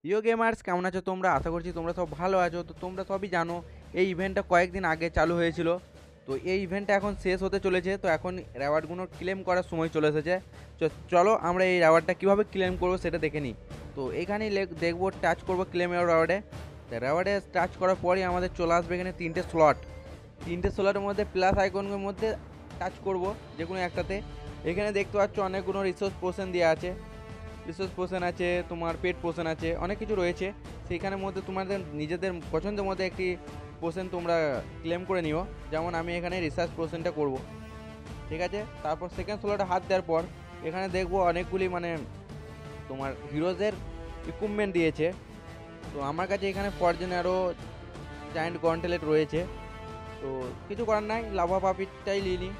প্রিয় গেমার্স, কেমন আছো তোমরা? আশা করছি তোমরা সব ভালো আছো। তো তোমরা সবই জানো এই ইভেন্টটা কয়েকদিন আগে চালু হয়েছিল। তো এই ইভেন্টটা এখন শেষ হতে চলেছে। তো এখন রেওয়ার্ডগুলো ক্লেম করার সময় চলে এসেছে। চলো আমরা এই রেওয়ার্ডটা কীভাবে ক্লেম করবো সেটা দেখে নিই। তো এইখানেই দেখবো, টাচ করবো ক্লেমের রেওয়ার্ডে। তো রেওয়ার্ডে টাচ করার পরই আমাদের চলে আসবে এখানে তিনটে স্লটের মধ্যে প্লাস আইকনের মধ্যে টাচ করব যে কোনো একটাতে। এখানে দেখতে পাচ্ছ অনেকগুলো রিসোর্স পোর্শন দেওয়া আছে। রিসোর্স পোর্শন আছে, তোমার পেট পোর্শন আছে, অনেক কিছু রয়েছে। সেইখানের মধ্যে তোমাদের নিজেদের পছন্দের মধ্যে একটি পোর্শন তোমরা ক্লেম করে নিও। যেমন আমি এখানে রিসার্চ পোর্শনটা করব, ঠিক আছে। তারপর সেকেন্ড স্লটে হাত দেওয়ার পর এখানে দেখবো অনেকগুলি তোমার হিরোজের ইকুইপমেন্ট দিয়েছে। তো আমার কাছে এখানে ফরজেন আরও জায়ান্ট গন্টেলেট রয়েছে। তো কিছু করার নাই, লাভা পাপিটাই নিয়ে নিই,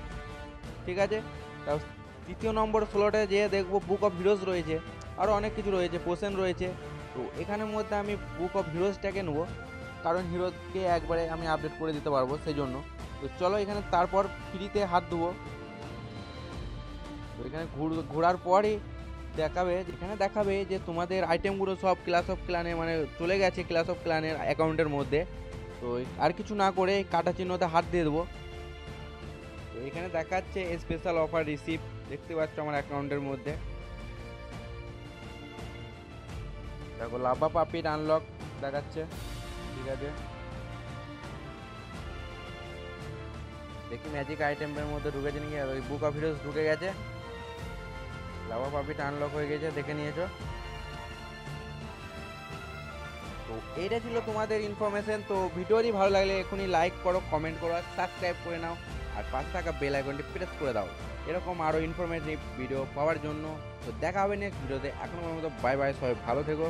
ঠিক আছে। তার তৃতীয় নম্বর স্লটে যেয়ে দেখবো বুক অফ হিরোজ রয়েছে, আরও অনেক কিছু রয়েছে, পোশন রয়েছে। তো এখানের মধ্যে আমি বুক অফ হিরোজটাকে নেবো, কারণ হিরোজকে একবারে আমি আপডেট করে দিতে পারবো সেই জন্য। তো চলো এখানে তারপর ফ্রিতে হাত ধুবো। তো এখানে ঘোরার পরই দেখাবে যে তোমাদের আইটেমগুলো সব ক্লাস অফ ক্লানে চলে গেছে ক্লাস অফ ক্লানের অ্যাকাউন্টের মধ্যে। তো আর কিছু না করে কাটা চিহ্নতে হাত দিয়ে দেবো। তো এখানে দেখাচ্ছে স্পেশাল অফার রিসিভ, দেখতে পাচ্ছ আমার অ্যাকাউন্টের মধ্যে। দেখো লাভা পাপির আনলক দেখাচ্ছে, ঠিক আছে। দেখি ম্যাজিক আইটেমের মধ্যে ঢুকেছে নাকি। ওই বুক অফ হিরোজ ঢুকে গেছে, লাভা পাপিটা আনলক হয়ে গেছে, দেখে নিয়েছো। তো এইটা ছিল তোমাদের ইনফরমেশন। তো ভিডিওটি ভালো লাগলে এখনই লাইক করো, কমেন্ট করো আর সাবস্ক্রাইব করে নাও। আর পাশে থাকা বেল আইকনটি প্রেস করে দাও এরকম আরও ইনফরমেটিভ ভিডিও পাওয়ার জন্য। তো দেখা হবে নেক্সট ভিডিওতে। এখনো মতো বাই বাই, সবাই ভালো থেকো।